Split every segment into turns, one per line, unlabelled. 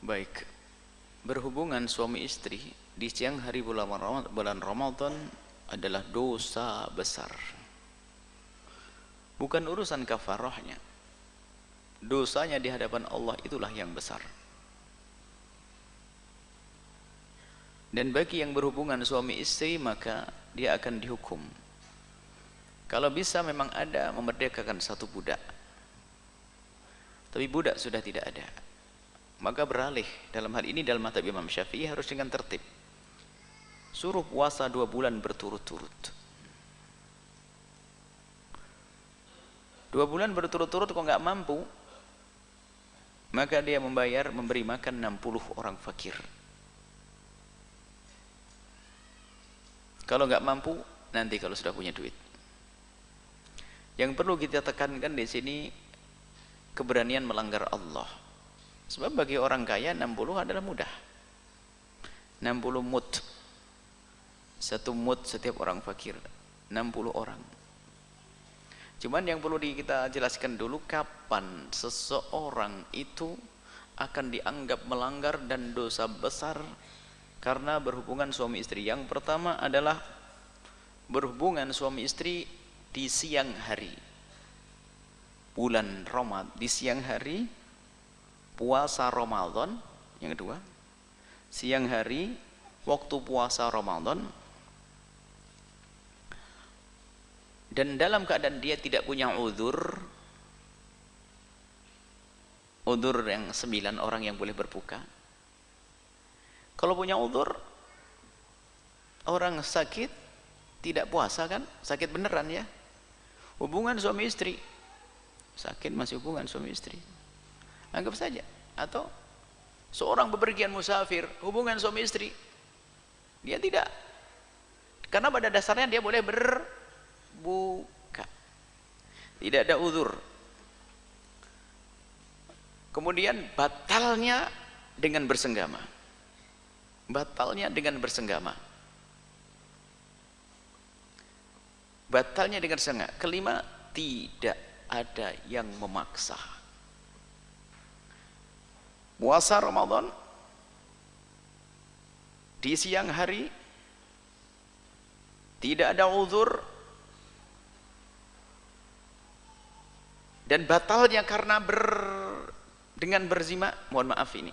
Baik, berhubungan suami istri di siang hari bulan Ramadan adalah dosa besar. Bukan urusan kafarahnya. Dosanya di hadapan Allah itulah yang besar. Dan bagi yang berhubungan suami istri maka dia akan dihukum. Kalau bisa memang ada memerdekakan satu budak. Tapi budak sudah tidak ada. Maka beralih dalam hal ini dalam mazhab Imam Syafi'i harus dengan tertib. Suruh puasa 2 bulan berturut-turut. 2 bulan berturut-turut kok nggak mampu, maka dia memberi makan 60 orang fakir. Kalau nggak mampu, nanti kalau sudah punya duit. Yang perlu kita tekankan di sini keberanian melanggar Allah. Sebab bagi orang kaya 60 adalah mudah. 60 mud. 1 mud setiap orang fakir. 60 orang. Cuman yang perlu kita jelaskan dulu kapan seseorang itu akan dianggap melanggar dan dosa besar karena berhubungan suami istri. Yang pertama adalah berhubungan suami istri di siang hari. Bulan Ramadan di siang hari. Puasa Ramadan, yang kedua, siang hari waktu puasa Ramadan, dan dalam keadaan dia tidak punya udzur yang 9 orang yang boleh berbuka. Kalau punya udzur, orang sakit tidak puasa kan, sakit beneran ya, hubungan suami istri, sakit masih hubungan suami istri, anggap saja. Atau seorang bepergian musafir, hubungan suami istri, dia tidak, karena pada dasarnya dia boleh berbuka, tidak ada uzur. Kemudian batalnya dengan bersenggama, batalnya dengan bersenggama, batalnya dengan sengaja. Kelima, tidak ada yang memaksa. Puasa Ramadan di siang hari tidak ada uzur dan batalnya karena dengan berzina. Mohon maaf, ini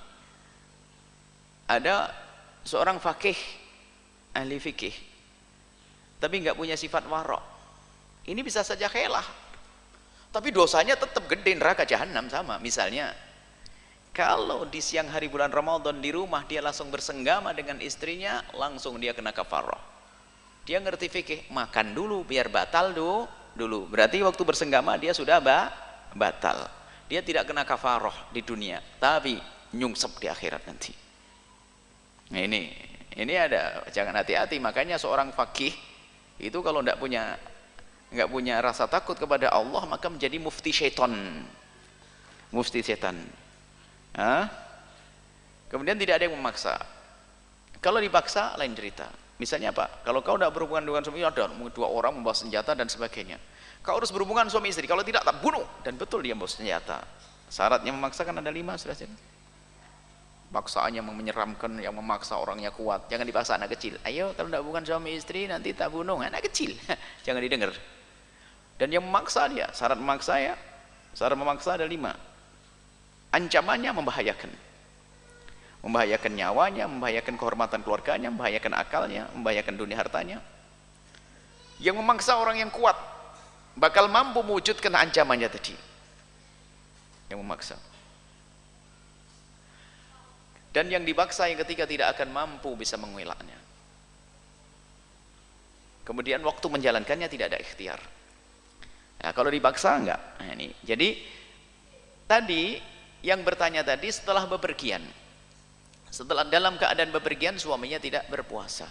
ada seorang fakih, ahli fikih, tapi nggak punya sifat warok. Ini bisa saja khelah, tapi dosanya tetap gede, neraka jahanam sama. Misalnya kalau di siang hari bulan Ramadan di rumah dia langsung bersenggama dengan istrinya, langsung dia kena kafarah. Dia ngerti fikih, makan dulu biar batal dulu. Berarti waktu bersenggama dia sudah batal. Dia tidak kena kafarah di dunia, tapi nyungsep di akhirat nanti. Nah ini ada, jangan hati-hati. Makanya seorang fakih itu kalau nggak punya rasa takut kepada Allah, maka menjadi mufti syaitan. Mufti setan. Kemudian tidak ada yang memaksa. Kalau dipaksa lain cerita. Misalnya apa? Kalau kau tidak berhubungan dengan suami, ada 2 orang membawa senjata dan sebagainya. Kau harus berhubungan suami istri. Kalau tidak, tak bunuh. Dan betul dia membawa senjata. Syaratnya memaksakan ada 5 sudah. Paksaannya menyeramkan, yang memaksa orangnya kuat. Jangan dipaksa anak kecil. Ayo, kalau tidak hubungan suami istri nanti tak bunuh. Anak kecil. Jangan didengar. Dan yang memaksa dia, syarat memaksa ya. Syarat memaksa ada 5. Ancamannya membahayakan nyawanya, membahayakan kehormatan keluarganya, membahayakan akalnya, membahayakan dunia hartanya. Yang memaksa orang yang kuat bakal mampu mewujudkan ancamannya tadi, yang memaksa. Dan yang dipaksa yang ketiga tidak akan mampu bisa mengelaknya. Kemudian waktu menjalankannya tidak ada ikhtiar. Nah, kalau dipaksa enggak. Nah, ini jadi tadi yang bertanya tadi setelah bepergian, setelah dalam keadaan bepergian suaminya tidak berpuasa,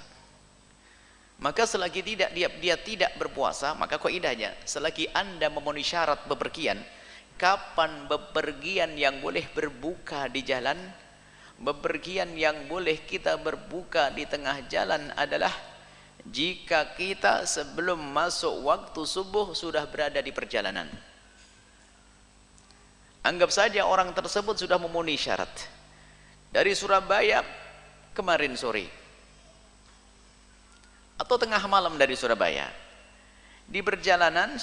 maka selagi dia tidak berpuasa, maka kaidahnya selagi Anda memenuhi syarat bepergian. Kapan bepergian yang boleh berbuka di jalan? Bepergian yang boleh kita berbuka di tengah jalan adalah jika kita sebelum masuk waktu subuh sudah berada di perjalanan. Anggap saja orang tersebut sudah memenuhi syarat. dari Surabaya kemarin sore atau tengah malam dari Surabaya, di perjalanan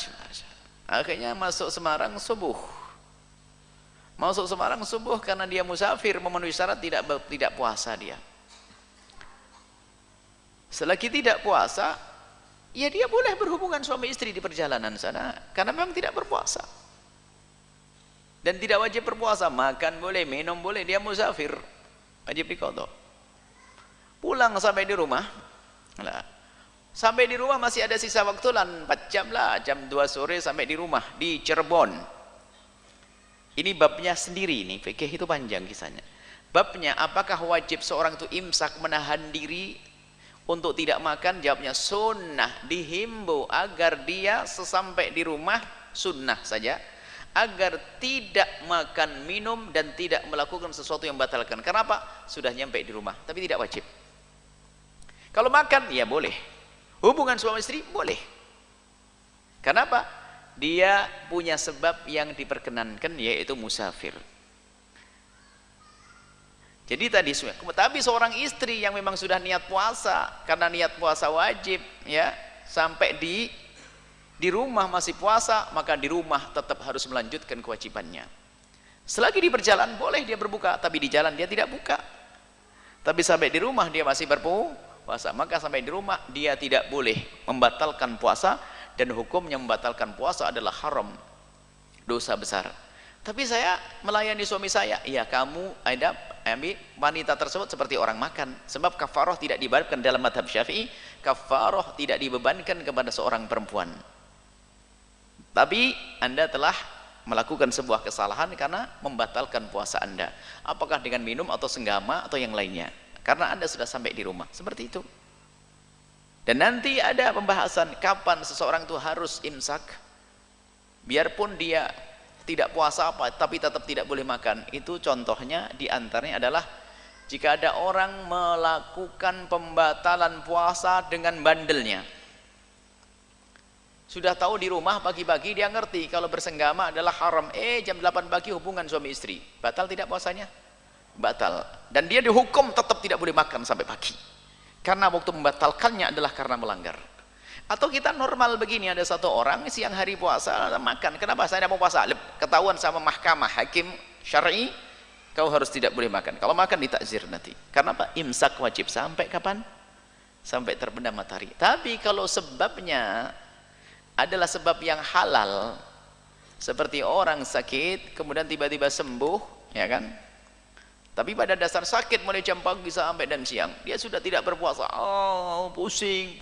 akhirnya masuk Semarang subuh. Masuk Semarang subuh karena dia musafir, memenuhi syarat tidak puasa dia. Selagi tidak puasa, ya dia boleh berhubungan suami istri di perjalanan sana karena memang tidak berpuasa. Dan tidak wajib berpuasa, makan boleh, minum boleh, dia musafir, wajib diqadha. Pulang sampai di rumah, sampai di rumah masih ada sisa waktu 4 jam lah, jam 2 sore sampai di rumah di Cirebon. Ini babnya sendiri, ini fikih itu panjang kisahnya. Babnya, apakah wajib seorang itu imsak, menahan diri untuk tidak makan? Jawabnya sunnah, dihimbau agar dia sesampai di rumah, sunnah saja, agar tidak makan minum dan tidak melakukan sesuatu yang membatalkan. Kenapa? Sudah nyampe di rumah, tapi tidak wajib. Kalau makan, ya boleh. Hubungan suami istri, boleh. Kenapa? Dia punya sebab yang diperkenankan, yaitu musafir. Jadi tadi, tapi seorang istri yang memang sudah niat puasa, karena niat puasa wajib, ya, sampai di rumah masih puasa, maka di rumah tetap harus melanjutkan kewajibannya. Selagi di perjalanan boleh dia berbuka, tapi di jalan dia tidak buka. Tapi sampai di rumah dia masih berpuasa, maka sampai di rumah dia tidak boleh membatalkan puasa. Dan hukumnya membatalkan puasa adalah haram, dosa besar. Tapi saya melayani suami saya, ya kamu ambil wanita tersebut seperti orang makan. Sebab kafarah tidak dibebankan dalam madhab Syafi'i, kafarah tidak dibebankan kepada seorang perempuan. Tapi Anda telah melakukan sebuah kesalahan karena membatalkan puasa Anda. Apakah dengan minum atau senggama atau yang lainnya? Karena Anda sudah sampai di rumah, seperti itu. Dan nanti ada pembahasan kapan seseorang itu harus imsak, biarpun dia tidak puasa apa, tapi tetap tidak boleh makan. Itu contohnya diantaranya adalah jika ada orang melakukan pembatalan puasa dengan bandelnya. Sudah tahu di rumah pagi-pagi dia ngerti kalau bersenggama adalah haram. Jam 8 pagi hubungan suami istri, batal tidak puasanya? Batal. Dan dia dihukum tetap tidak boleh makan sampai pagi. Karena waktu membatalkannya adalah karena melanggar. Atau kita normal begini, ada satu orang siang hari puasa makan. Kenapa saya tidak mau puasa? Ketahuan sama mahkamah, hakim syar'i, kau harus tidak boleh makan. Kalau makan ditakzir nanti. Karena apa? Imsak wajib sampai kapan? Sampai terbenam matahari. Tapi kalau sebabnya adalah sebab yang halal, seperti orang sakit kemudian tiba-tiba sembuh, ya kan? Tapi pada dasar sakit mulai jam pagi sampai dan siang, dia sudah tidak berpuasa. Pusing.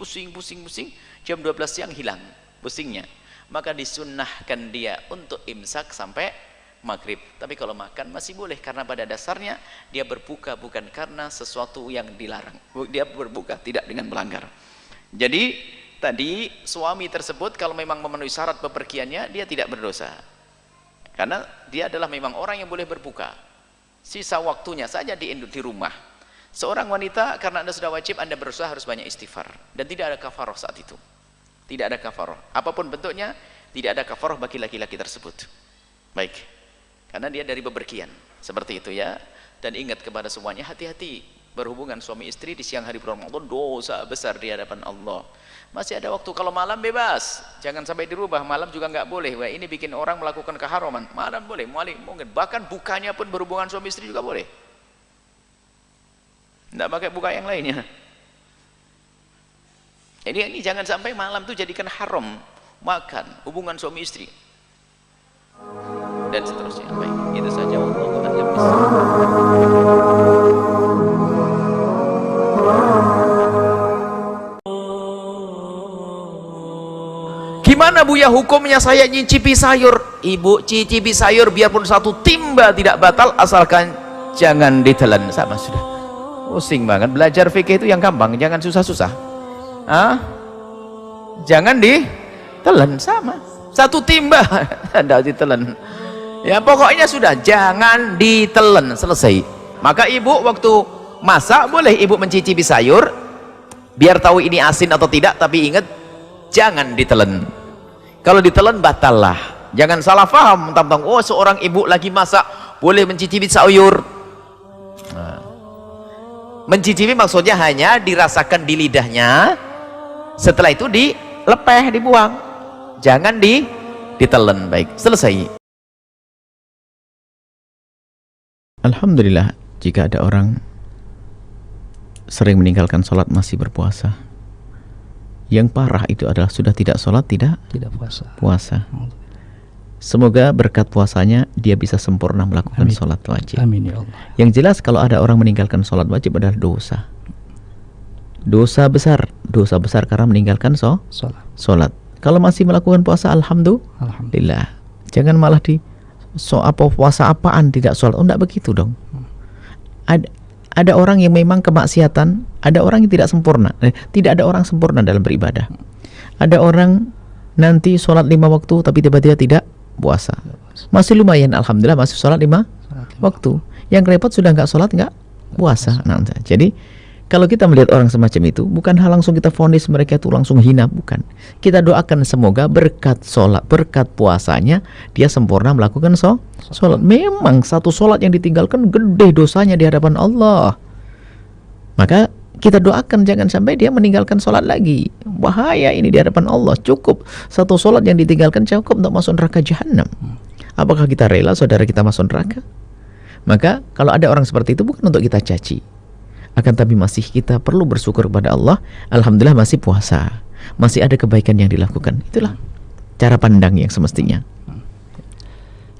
Jam 12 siang hilang pusingnya. Maka disunnahkan dia untuk imsak sampai maghrib. Tapi kalau makan masih boleh, karena pada dasarnya dia berbuka bukan karena sesuatu yang dilarang. Dia berbuka tidak dengan melanggar. Jadi tadi suami tersebut kalau memang memenuhi syarat bepergiannya, dia tidak berdosa. Karena dia adalah memang orang yang boleh berbuka. Sisa waktunya saja di rumah. Seorang wanita, karena Anda sudah wajib, Anda berusaha harus banyak istighfar. Dan tidak ada kafarah saat itu. Tidak ada kafarah. Apapun bentuknya, tidak ada kafarah bagi laki-laki tersebut. Baik. Karena dia dari bepergian. Seperti itu ya. Dan ingat kepada semuanya, hati-hati berhubungan suami istri di siang hari bulan Ramadan, dosa besar di hadapan Allah. Masih ada waktu. Kalau malam bebas, jangan sampai dirubah. Malam juga nggak boleh. Wah, ini bikin orang melakukan keharaman. Malam boleh, mungkin bahkan bukanya pun berhubungan suami istri juga boleh. Nggak pakai buka yang lainnya. Jadi ini jangan sampai malam tuh jadikan haram makan hubungan suami istri dan seterusnya. Baik, itu saja. Wallahu a'lam bishawab. Gimana Bu ya hukumnya saya nyicipi sayur? Ibu cicipi sayur biarpun 1 timba tidak batal asalkan jangan ditelan. Sama sudah. Pusing banget. Belajar fikih itu yang gampang, jangan susah-susah. Jangan ditelan, sama. 1 timba tidak ditelan. Ya pokoknya sudah jangan ditelan, selesai. Maka ibu waktu masak boleh ibu mencicipi sayur biar tahu ini asin atau tidak, tapi ingat jangan ditelan. Kalau ditelan batal lah. Jangan salah paham tentang seorang ibu lagi masak boleh mencicipi sayur. Nah, Mencicipi maksudnya hanya dirasakan di lidahnya, setelah itu dilepeh, dibuang, jangan ditelan. Baik, selesai. Alhamdulillah, jika ada orang sering meninggalkan sholat masih berpuasa. Yang parah itu adalah sudah tidak sholat, tidak puasa. Semoga berkat puasanya dia bisa sempurna melakukan sholat wajib.
Amin ya Allah.
Yang jelas kalau ada orang meninggalkan sholat wajib adalah dosa. Dosa besar karena meninggalkan sholat. Kalau masih melakukan puasa, alhamdulillah. Jangan malah puasa apaan tidak sholat. Oh, enggak begitu dong. Ada orang yang memang kemaksiatan, ada orang yang tidak sempurna. Tidak ada orang sempurna dalam beribadah. Ada orang nanti sholat 5 waktu tapi tiba-tiba tidak puasa. Masih lumayan, alhamdulillah masih sholat 5 waktu. Yang repot sudah nggak sholat, nggak puasa. Nah, jadi kalau kita melihat orang semacam itu, bukan hal langsung kita vonis mereka itu langsung hina, bukan. Kita doakan semoga berkat sholat, berkat puasanya dia sempurna melakukan sholat. Memang satu sholat yang ditinggalkan gede dosanya di hadapan Allah. Maka kita doakan jangan sampai dia meninggalkan sholat lagi. Bahaya ini di hadapan Allah. Cukup satu sholat yang ditinggalkan cukup untuk masuk neraka jahanam. Apakah kita rela saudara kita masuk neraka? Maka kalau ada orang seperti itu bukan untuk kita caci, akan tapi masih kita perlu bersyukur kepada Allah. Alhamdulillah masih puasa, masih ada kebaikan yang dilakukan. Itulah cara pandang yang semestinya.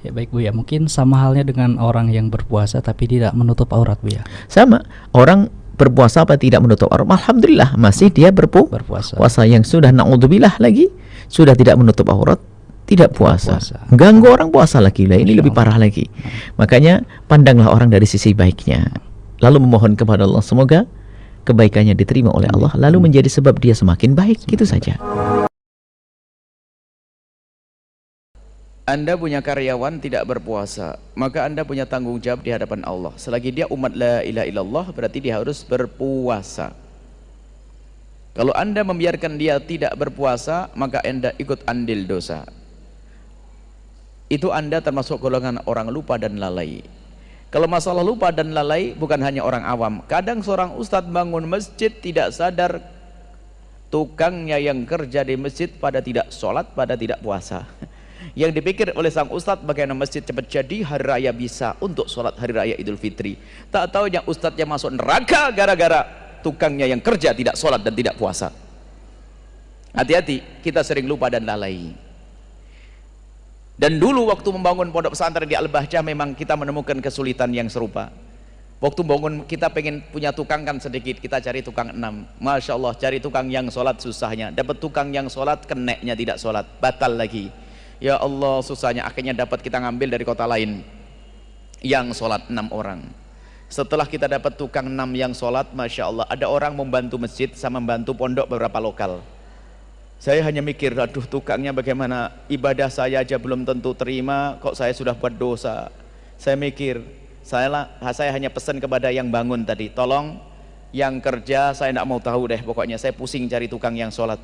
Ya baik Bu ya, mungkin sama halnya dengan orang yang berpuasa tapi tidak menutup aurat Bu ya.
Sama, orang berpuasa apa tidak menutup aurat, alhamdulillah masih dia berpuasa. Puasa yang sudah na'udzubillah lagi, sudah tidak menutup aurat, tidak puasa. Ganggu orang puasa lagi lah, ini lebih parah lagi. Makanya pandanglah orang dari sisi baiknya, lalu memohon kepada Allah semoga kebaikannya diterima oleh Allah, lalu menjadi sebab dia semakin baik. Gitu saja. Anda punya karyawan tidak berpuasa, maka Anda punya tanggung jawab di hadapan Allah. Selagi dia umat la ilaha illallah, berarti dia harus berpuasa. Kalau Anda membiarkan dia tidak berpuasa, maka Anda ikut andil dosa. Itu Anda termasuk golongan orang lupa dan lalai. Kalau masalah lupa dan lalai bukan hanya orang awam. Kadang seorang ustadz bangun masjid tidak sadar tukangnya yang kerja di masjid pada tidak sholat, pada tidak puasa. Yang dipikir oleh sang ustadz bagaimana masjid cepat jadi, hari raya bisa untuk sholat hari raya Idul Fitri. Tak tahu yang ustadznya masuk neraka gara-gara tukangnya yang kerja tidak sholat dan tidak puasa. Hati-hati, kita sering lupa dan lalai. Dan dulu waktu membangun pondok pesantren di Al-Bahjah memang kita menemukan kesulitan yang serupa. Waktu bangun kita pengen punya tukang kan sedikit, kita cari tukang 6. Masya Allah, cari tukang yang sholat susahnya. Dapat tukang yang sholat, keneknya tidak sholat, batal lagi. Ya Allah, susahnya. Akhirnya dapat kita ngambil dari kota lain yang sholat 6 orang. Setelah kita dapat tukang 6 yang sholat, Masya Allah, ada orang membantu masjid sama membantu pondok beberapa lokal. Saya hanya mikir, aduh tukangnya bagaimana, ibadah saya aja belum tentu terima, kok saya sudah buat dosa. Saya mikir, saya hanya pesan kepada yang bangun tadi, tolong yang kerja saya tidak mau tahu deh, pokoknya saya pusing cari tukang yang sholat.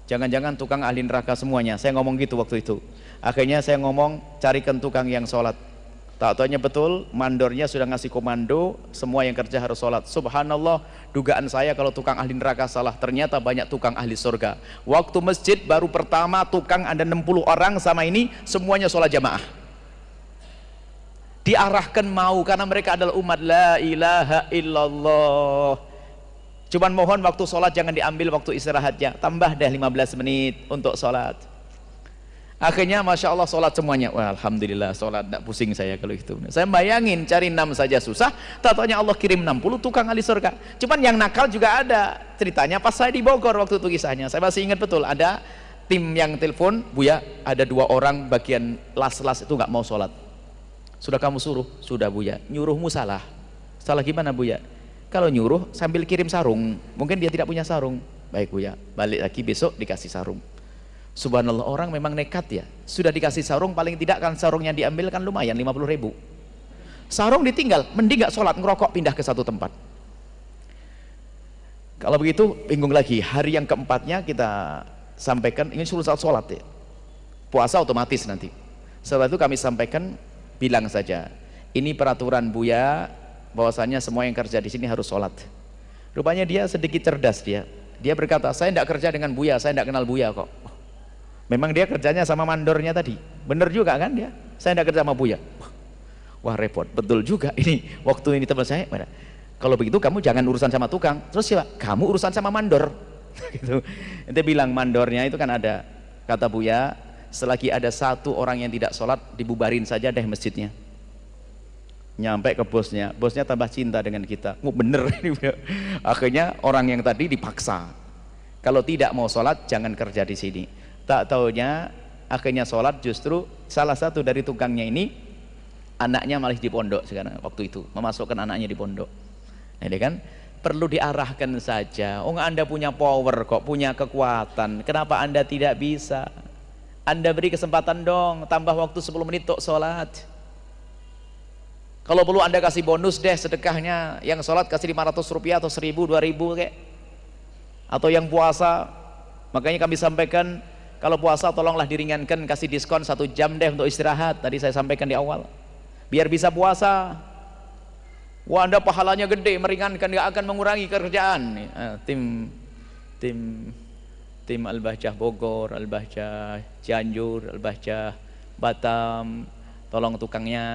Jangan-jangan tukang ahli neraka semuanya. Saya ngomong gitu waktu itu. Akhirnya saya ngomong carikan tukang yang sholat. Tak taunya betul, mandornya sudah ngasih komando semua yang kerja harus sholat. Subhanallah, dugaan saya kalau tukang ahli neraka salah, ternyata banyak tukang ahli surga. Waktu masjid baru pertama tukang ada 60 orang sama ini semuanya sholat jamaah. Diarahkan mau karena mereka adalah umat la ilaha illallah. Cuman mohon waktu sholat jangan diambil waktu istirahatnya, tambah deh 15 menit untuk sholat. Akhirnya Masya Allah sholat semuanya. Wah, alhamdulillah sholat, tidak pusing saya kalau itu. Saya bayangin cari 6 saja susah, tak taunya Allah kirim 60 tukang ahli surga. Cuman yang nakal juga ada. Ceritanya pas saya di Bogor waktu itu kisahnya, saya masih ingat betul, ada tim yang telepon, Buya ada 2 orang bagian las-las itu nggak mau sholat. Sudah kamu suruh? Sudah Buya. Nyuruhmu salah. Salah gimana Buya? Kalau nyuruh sambil kirim sarung, mungkin dia tidak punya sarung. Baik Buya, balik lagi besok dikasih sarung. Subhanallah, orang memang nekat ya. Sudah dikasih sarung, paling tidak kan sarungnya diambil kan lumayan 50.000. Sarung ditinggal, mending gak sholat, ngerokok pindah ke satu tempat. Kalau begitu bingung lagi. Hari yang keempatnya kita sampaikan, ini suruh sholat ya, puasa otomatis nanti. Setelah itu kami sampaikan, bilang saja ini peraturan Buya, bahwasanya semua yang kerja di sini harus sholat. Rupanya dia sedikit cerdas dia. Dia berkata, saya tidak kerja dengan Buya, saya tidak kenal Buya kok. Memang dia kerjanya sama mandornya tadi. Bener juga kan dia? Saya tidak kerja sama Buya. Wah repot, betul juga ini. Waktu ini teman saya, kalau begitu kamu jangan urusan sama tukang. Terus siapa? Kamu urusan sama mandor. Gitu. Dia bilang mandornya itu kan ada. Kata Buya, selagi ada satu orang yang tidak sholat, dibubarin saja deh masjidnya. Nyampe ke bosnya, bosnya tambah cinta dengan kita. Oh bener ini. Akhirnya orang yang tadi dipaksa. Kalau tidak mau sholat, jangan kerja di sini. Tak taunya akhirnya sholat, justru salah satu dari tukangnya ini anaknya malah di pondok sekarang waktu itu, memasukkan anaknya di pondok. Jadi kan perlu diarahkan saja. Oh Anda punya power kok, punya kekuatan, kenapa Anda tidak bisa? Anda beri kesempatan dong, tambah waktu 10 menit untuk sholat. Kalau perlu Anda kasih bonus deh sedekahnya, yang sholat kasih 500 rupiah atau 1000, 2000 kayak. Atau yang puasa, makanya kami sampaikan kalau puasa tolonglah diringankan, kasih diskon 1 jam deh untuk istirahat. Tadi saya sampaikan di awal, biar bisa puasa. Wah Anda pahalanya gede, meringankan, gak akan mengurangi kerjaan. Tim Al-Bahjah Bogor, Al-Bahjah Cianjur, Al-Bahjah Batam, tolong tukangnya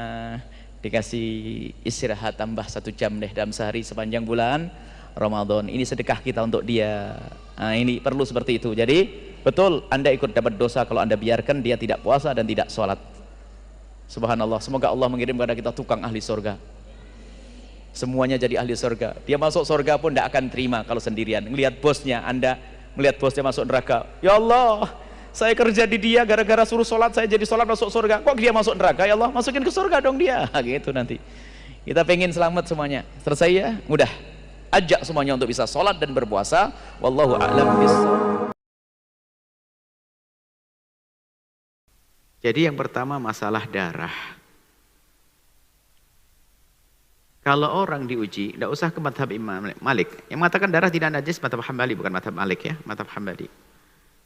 dikasih istirahat tambah 1 jam deh dalam sehari sepanjang bulan Ramadan. Ini sedekah kita untuk dia. Nah, ini perlu seperti itu. Jadi betul Anda ikut dapat dosa kalau Anda biarkan dia tidak puasa dan tidak sholat. Subhanallah, semoga Allah mengirim kepada kita tukang ahli surga. Semuanya jadi ahli surga. Dia masuk surga pun tidak akan terima kalau sendirian. Melihat bosnya, Anda melihat bosnya masuk neraka. Ya Allah, saya kerja di dia gara-gara suruh sholat, saya jadi sholat masuk surga. Kok dia masuk neraka? Ya Allah, masukin ke surga dong dia. Gitu nanti. Kita pengen selamat semuanya. Selesai ya? Mudah. Ajak semuanya untuk bisa sholat dan berpuasa. Wallahu a'lam bishawab. Jadi yang pertama masalah darah. Kalau orang diuji, tidak usah ke madhab Imam Malik. Yang mengatakan darah tidak najis madhab Hambali, bukan madhab Malik ya, madhab Hambali.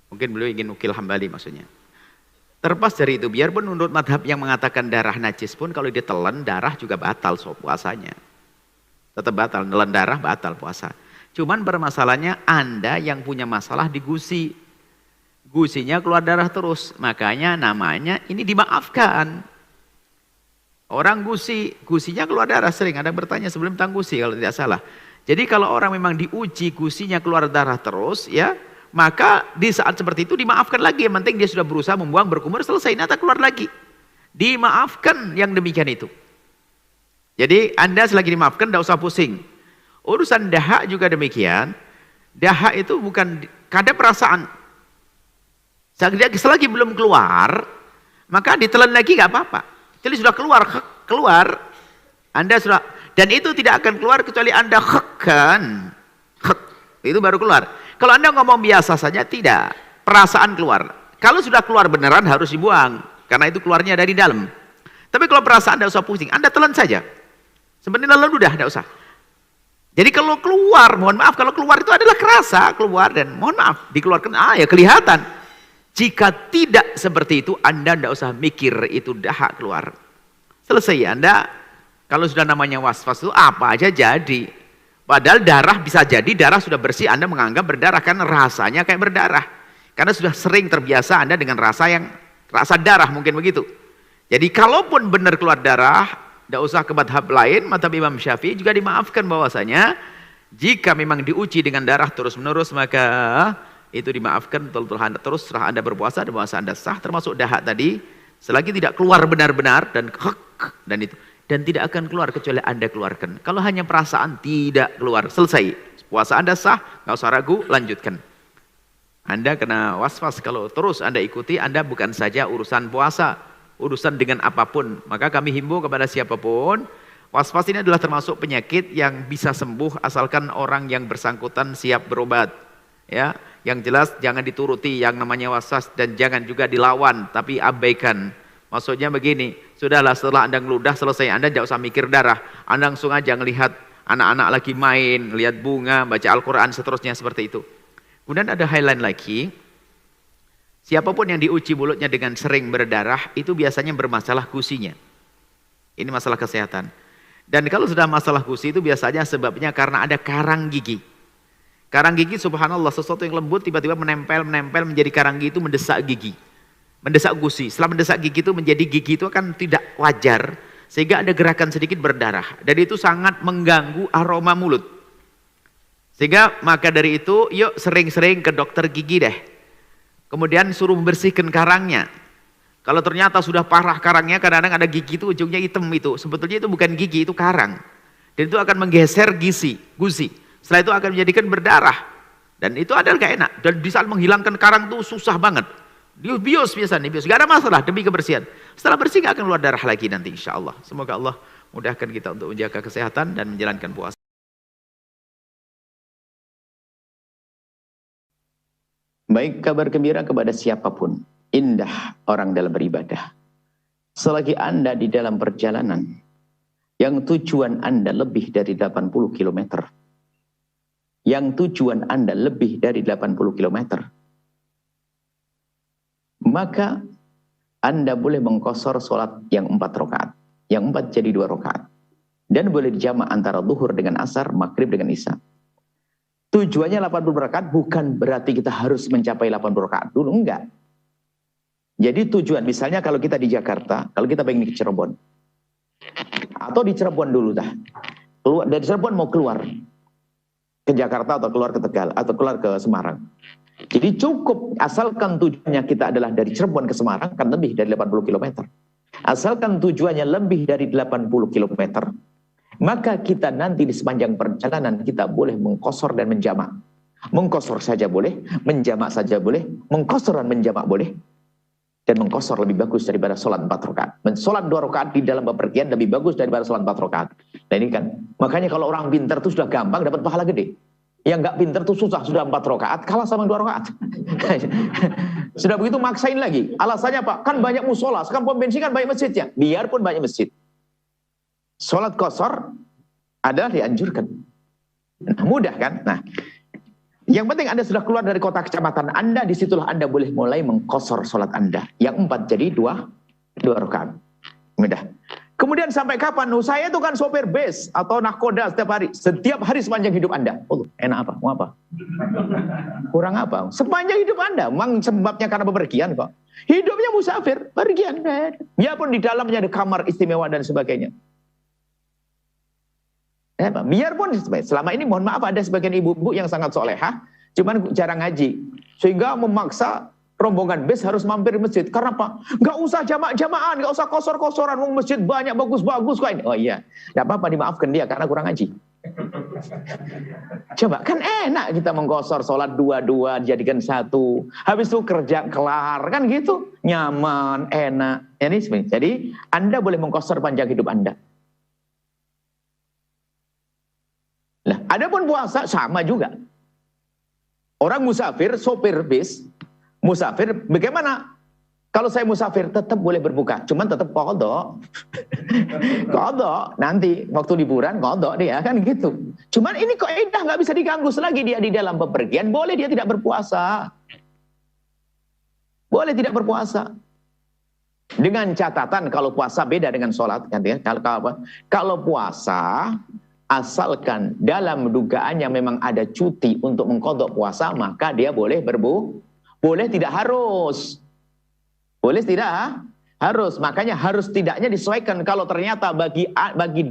Mungkin beliau ingin nukil Hambali maksudnya. Terlepas dari itu, biarpun menurut madhab yang mengatakan darah najis pun, kalau ditelan darah juga batal puasanya. Tetap batal, nelan darah batal puasa. Cuman permasalahannya Anda yang punya masalah di gusi. Gusinya keluar darah terus, makanya namanya ini dimaafkan. Orang gusinya keluar darah sering. Ada bertanya sebelum tentang gusi kalau tidak salah. Jadi kalau orang memang diuji gusinya keluar darah terus ya, maka di saat seperti itu dimaafkan lagi. Yang penting dia sudah berusaha membuang, berkumur, selesai, nata keluar lagi. Dimaafkan yang demikian itu. Jadi Anda selagi dimaafkan tidak usah pusing. Urusan dahak juga demikian. Dahak itu bukan kada perasaan. Selagi belum keluar, maka ditelan lagi nggak apa-apa. Jadi sudah keluar, Anda sudah, dan itu tidak akan keluar kecuali Anda hekkan, itu baru keluar. Kalau Anda ngomong biasa saja tidak, perasaan keluar. Kalau sudah keluar beneran harus dibuang, karena itu keluarnya dari dalam. Tapi kalau perasaan tidak usah pusing, Anda telan saja. Sebenarnya lalu udah, tidak usah. Jadi kalau keluar, mohon maaf, kalau keluar itu adalah kerasa keluar dan mohon maaf dikeluarkan, ya kelihatan. Jika tidak seperti itu, Anda tidak usah mikir itu dahak keluar. Selesai Anda, kalau sudah namanya waswas itu apa aja jadi. Padahal darah bisa jadi, darah sudah bersih, Anda menganggap berdarah karena rasanya kayak berdarah. Karena sudah sering terbiasa Anda dengan rasa darah, mungkin begitu. Jadi kalaupun benar keluar darah, tidak usah ke madhab lain, madhab Imam Syafi'i juga dimaafkan bahwasanya jika memang diuji dengan darah terus-menerus, maka itu dimaafkan, betul-betul Anda terus setelah Anda berpuasa dan puasa Anda sah, termasuk dahak tadi, selagi tidak keluar benar-benar dan itu, dan tidak akan keluar kecuali Anda keluarkan. Kalau hanya perasaan tidak keluar, selesai, puasa Anda sah, nggak usah ragu, lanjutkan. Anda kena waswas kalau terus Anda ikuti, Anda bukan saja urusan puasa, urusan dengan apapun. Maka kami himbau kepada siapapun, waswas ini adalah termasuk penyakit yang bisa sembuh asalkan orang yang bersangkutan siap berobat. Ya, yang jelas jangan dituruti yang namanya waswas dan jangan juga dilawan, tapi abaikan. Maksudnya begini, sudahlah setelah Anda ngeludah selesai, Anda tidak usah mikir darah. Anda langsung aja ngelihat anak-anak lagi main, lihat bunga, baca Al-Quran, seterusnya seperti itu. Kemudian ada highlight lagi, siapapun yang diuji mulutnya dengan sering berdarah, itu biasanya bermasalah gusinya. Ini masalah kesehatan. Dan kalau sudah masalah gusi itu biasanya sebabnya karena ada karang gigi. Karang gigi subhanallah sesuatu yang lembut tiba-tiba menempel menjadi karang gigi itu mendesak gigi. Mendesak gusi. Setelah mendesak gigi itu menjadi gigi itu akan tidak wajar sehingga ada gerakan sedikit berdarah. Dan itu sangat mengganggu aroma mulut. Sehingga maka dari itu yuk sering-sering ke dokter gigi deh. Kemudian suruh membersihkan karangnya. Kalau ternyata sudah parah karangnya, kadang-kadang ada gigi itu ujungnya hitam itu. Sebetulnya itu bukan gigi, itu karang. Dan itu akan menggeser gusi. Setelah itu akan menjadikan berdarah. Dan itu adalah gak enak. Dan di saat menghilangkan karang itu susah banget. Bios biasanya, bios. Gak ada masalah demi kebersihan. Setelah bersih gak akan keluar darah lagi nanti insya Allah. Semoga Allah mudahkan kita untuk menjaga kesehatan dan menjalankan puasa. Baik, kabar gembira kepada siapapun. Indah orang dalam beribadah. Selagi Anda di dalam perjalanan yang tujuan Anda lebih dari 80 km. Yang tujuan Anda lebih dari 80 km. Maka Anda boleh mengqashar sholat yang 4 rakaat. Yang 4 jadi 2 rakaat. Dan boleh dijamak antara zuhur dengan asar, maghrib dengan isya. Tujuannya 80 rakaat bukan berarti kita harus mencapai 80 rakaat dulu, enggak. Jadi tujuan, misalnya kalau kita di Jakarta, kalau kita pengen ke Cirebon, atau di Cirebon dulu dah, keluar dari Cirebon mau keluar ke Jakarta atau keluar ke Tegal atau keluar ke Semarang. Jadi cukup asalkan tujuannya kita adalah dari Cirebon ke Semarang kan lebih dari 80 km. Asalkan tujuannya lebih dari 80 km. Maka kita nanti di sepanjang perjalanan kita boleh mengqashar dan menjamak. Mengqashar saja boleh, menjamak saja boleh, mengqashar dan menjamak boleh. Dan mengqashar lebih bagus daripada sholat 4 rakaat. Sholat 2 rakaat di dalam bepergian lebih bagus daripada sholat 4 rakaat. Nah ini kan, makanya kalau orang pintar itu sudah gampang dapat pahala gede. Yang nggak pintar itu susah, sudah 4 rakaat, kalah sama 2 rakaat. Sudah begitu maksain lagi. Alasannya apa? Kan banyak musola, sekarang pom bensin kan banyak masjidnya. Biarpun banyak masjid. Sholat qashar adalah dianjurkan. Nah, mudah kan? Nah, yang penting Anda sudah keluar dari kota kecamatan Anda, disitulah Anda boleh mulai mengqashar sholat Anda. Yang 4 jadi 2 rakaat. Mudah. Kemudian sampai kapan? Saya itu kan sopir bus atau nahkoda setiap hari. Setiap hari sepanjang hidup Anda. Oh, enak apa? Mau apa? Kurang apa? Sepanjang hidup Anda. Memang sebabnya karena bepergian kok. Hidupnya musafir, pergian. Biarpun di dalamnya ada kamar istimewa dan sebagainya. Biarpun selama ini mohon maaf ada sebagian ibu-ibu yang sangat solehah, cuman jarang ngaji. Sehingga memaksa rombongan bus harus mampir di masjid. Karena apa? Nggak usah jamak-jamakan, nggak usah qashar-qasharan, masjid banyak bagus-bagus kok ini. Oh iya, nggak apa-apa dimaafkan dia karena kurang ngaji. Coba, kan enak kita mengqashar sholat 2-2 dijadikan 1. Habis itu kerja kelar, kan gitu. Nyaman, enak. Jadi Anda boleh mengqashar panjang hidup Anda. Nah, adapun puasa sama juga. Orang musafir, sopir bis, musafir, bagaimana? Kalau saya musafir tetap boleh berbuka, cuman tetap qadha. Qadha, nanti waktu liburan qadha dia kan gitu. Cuman ini kaidah nggak bisa diganggu selagi dia di dalam bepergian, boleh dia tidak berpuasa. Boleh tidak berpuasa. Dengan catatan kalau puasa beda dengan sholat kan ya. Kalau puasa asalkan dalam dugaannya memang ada cuti untuk mengqadha puasa, maka dia boleh boleh tidak harus. Boleh tidak harus. Makanya harus tidaknya disesuaikan. Kalau ternyata bagi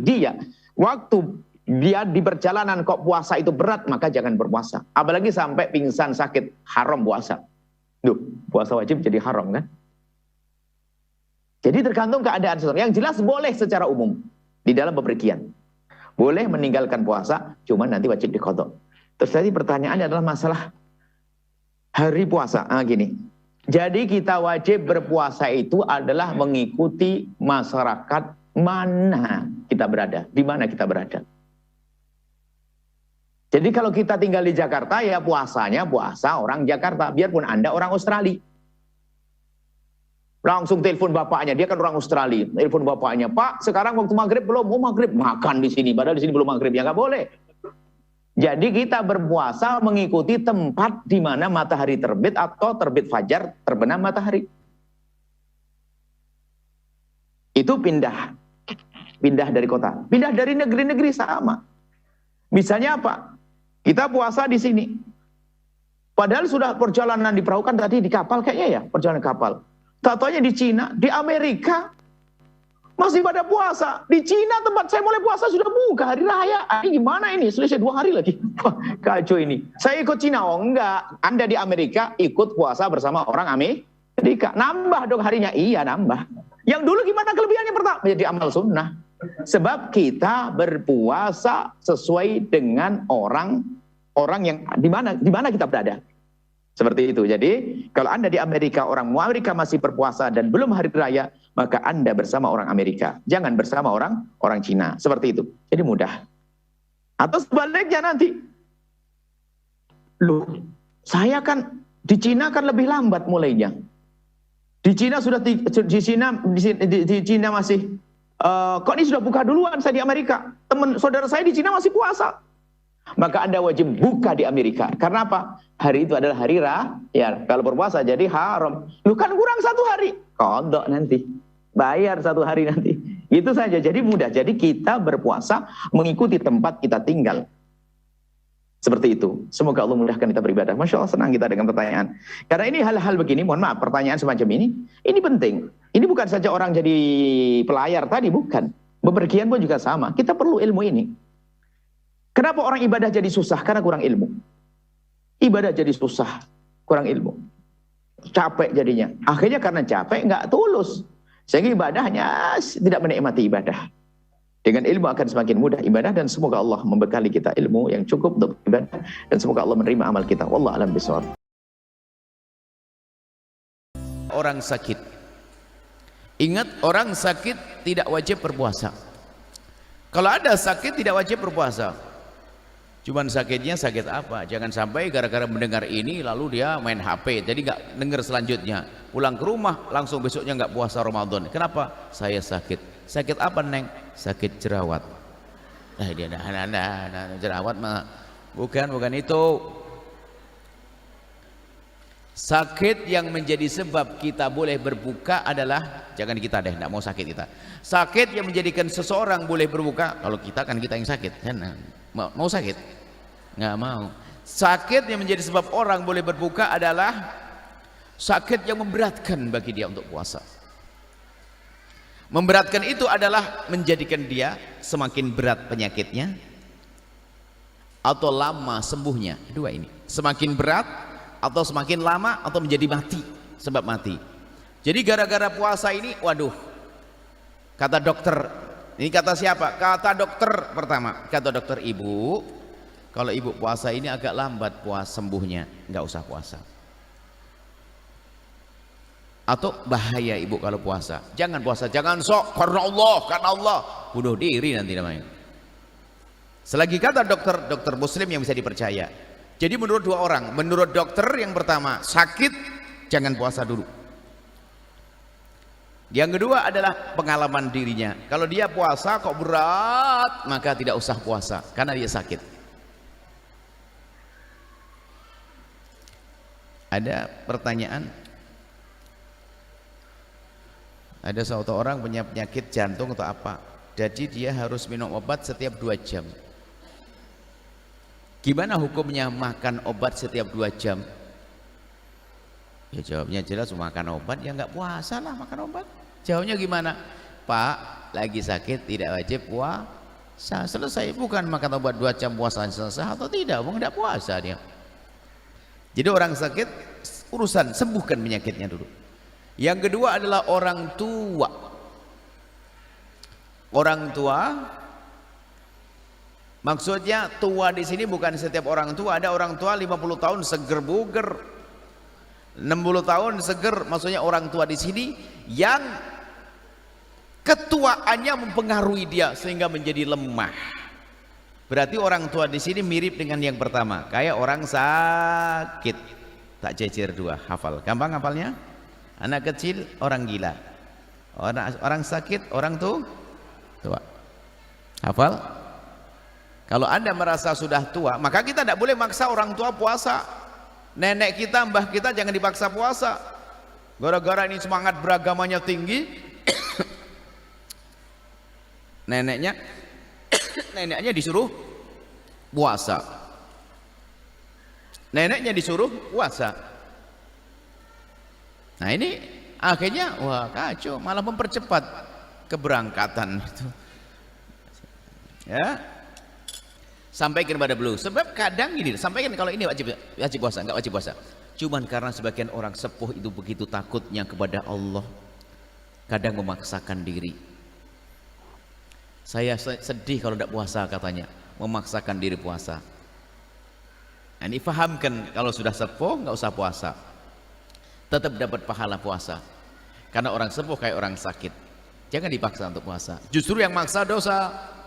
dia waktu dia di perjalanan kok puasa itu berat, maka jangan berpuasa. Apalagi sampai pingsan sakit, haram puasa. Duh, puasa wajib jadi haram kan? Jadi tergantung keadaan seseorang. Yang jelas boleh secara umum di dalam bepergian. Boleh meninggalkan puasa, cuman nanti wajib diqadha. Terus tadi pertanyaannya adalah masalah hari puasa. Gini. Jadi kita wajib berpuasa itu adalah mengikuti masyarakat mana kita berada, di mana kita berada. Jadi kalau kita tinggal di Jakarta, ya puasanya puasa orang Jakarta, biarpun Anda orang Australia. Langsung telepon bapaknya, dia kan orang Australia. Telepon bapaknya, Pak, sekarang waktu maghrib belum? Oh maghrib, makan di sini. Padahal di sini belum maghrib, ya nggak boleh. Jadi kita berpuasa mengikuti tempat di mana matahari terbit atau terbit fajar, terbenam matahari. Itu pindah.
pindah dari kota, pindah dari negeri-negeri sama. Misalnya apa? Kita puasa di sini. Padahal sudah perjalanan di perahu kan tadi di kapal kayaknya ya, perjalanan kapal. Tak-taunya di Cina, di Amerika masih pada puasa. Di Cina tempat saya mulai puasa sudah buka hari raya. Ini gimana ini? Selesai 2 hari lagi. Wah, kacau ini. Saya ikut Cina. Oh enggak. Anda di Amerika ikut puasa bersama orang Amerika. Nambah dong harinya. Iya nambah. Yang dulu gimana kelebihannya pertama? Menjadi amal sunnah. Sebab kita berpuasa sesuai dengan orang yang di mana kita berada. Seperti itu. Jadi kalau Anda di Amerika, orang Amerika masih berpuasa dan belum hari raya, maka Anda bersama orang Amerika. Jangan bersama orang Cina. Seperti itu. Jadi mudah. Atau sebaliknya nanti. Loh, saya kan di Cina kan lebih lambat mulainya. Di Cina sudah di Cina masih kok ini sudah buka duluan, saya di Amerika. Teman saudara saya di Cina masih puasa. Maka Anda wajib buka di Amerika. Karena apa? Hari itu adalah hari raya. Kalau berpuasa jadi haram. Lu kan kurang 1 hari. Kodok nanti. Bayar 1 hari nanti. Itu saja. Jadi mudah. Jadi kita berpuasa mengikuti tempat kita tinggal. Seperti itu. Semoga Allah mudahkan kita beribadah. Masya Allah senang kita dengan pertanyaan. Karena ini hal-hal begini, mohon maaf, pertanyaan semacam ini penting. Ini bukan saja orang jadi pelayar tadi, bukan. Bepergian pun juga sama. Kita perlu ilmu ini. Kenapa orang ibadah jadi susah? Karena kurang ilmu. Ibadah jadi susah, kurang ilmu. Capek jadinya. Akhirnya karena capek, nggak tulus. Sehingga ibadahnya tidak menikmati ibadah. Dengan ilmu akan semakin mudah ibadah dan semoga Allah membekali kita ilmu yang cukup untuk ibadah dan semoga Allah menerima amal kita. Wallahu a'lam bishawab.
Orang sakit. Ingat, orang sakit tidak wajib berpuasa. Kalau ada sakit tidak wajib berpuasa. Cuman sakitnya sakit apa? Jangan sampai gara-gara mendengar ini lalu dia main HP, jadi nggak dengar selanjutnya. Pulang ke rumah langsung besoknya nggak puasa Ramadan. Kenapa? Saya sakit. Sakit apa, Neng? Sakit jerawat. Dia jerawat mah bukan itu. Sakit yang menjadi sebab kita boleh berbuka adalah, jangan kita deh, nggak mau sakit kita. Sakit yang menjadikan seseorang boleh berbuka, kalau kita kan kita yang sakit, kan? Mau sakit? Nggak mau. Sakit yang menjadi sebab orang boleh berbuka adalah sakit yang memberatkan bagi dia untuk puasa. Memberatkan itu adalah menjadikan dia semakin berat penyakitnya atau lama sembuhnya. Dua ini, semakin berat atau semakin lama atau menjadi mati, sebab mati. Jadi gara-gara puasa ini, waduh, kata dokter, ini kata siapa? Kata dokter pertama, kata dokter, ibu, kalau ibu puasa ini agak lambat puasa sembuhnya, nggak usah puasa. Atau bahaya ibu kalau puasa, jangan puasa, jangan sok, karena Allah, bunuh diri nanti namanya. Selagi kata dokter muslim yang bisa dipercaya. Jadi menurut dua orang, menurut dokter yang pertama, sakit jangan puasa dulu. Yang kedua adalah pengalaman dirinya. Kalau dia puasa kok berat, maka tidak usah puasa karena dia sakit. Ada pertanyaan? Ada suatu orang punya penyakit jantung atau apa, jadi dia harus minum obat setiap 2 jam. Gimana hukumnya makan obat setiap 2 jam? Ya jawabnya jelas, makan obat ya nggak puasa lah, makan obat. Jawabnya gimana? Pak, lagi sakit tidak wajib puasa. Selesai, bukan makan obat 2 jam puasa selesai atau tidak, nggak puasa dia. Jadi orang sakit urusan sembuhkan penyakitnya dulu. Yang kedua adalah orang tua. Orang tua, maksudnya tua di sini bukan setiap orang tua. Ada orang tua 50 tahun seger buger, 60 tahun seger. Maksudnya orang tua di sini yang ketuaannya mempengaruhi dia sehingga menjadi lemah. Berarti orang tua di sini mirip dengan yang pertama, kayak orang sakit. Tak jejer 2, hafal. Gampang hafalnya? Anak kecil, orang gila. Orang sakit, orang tua. Hafal? Kalau Anda merasa sudah tua, maka kita tidak boleh maksa orang tua puasa. Nenek kita, mbah kita jangan dipaksa puasa. Gara-gara ini semangat beragamanya tinggi, neneknya neneknya disuruh puasa, neneknya disuruh puasa. Nah ini akhirnya wah kacau, malah mempercepat keberangkatan itu ya. Sampaikan pada beliau, sebab kadang ini sampaikan kalau ini wajib puasa, enggak wajib puasa, cuman karena sebagian orang sepuh itu begitu takutnya kepada Allah, kadang memaksakan diri. Saya sedih kalau tidak puasa katanya, memaksakan diri puasa. Nah, ini fahamkan, kalau sudah sepuh nggak usah puasa, tetap dapat pahala puasa, karena orang sepuh kayak orang sakit, jangan dipaksa untuk puasa. Justru yang maksa dosa.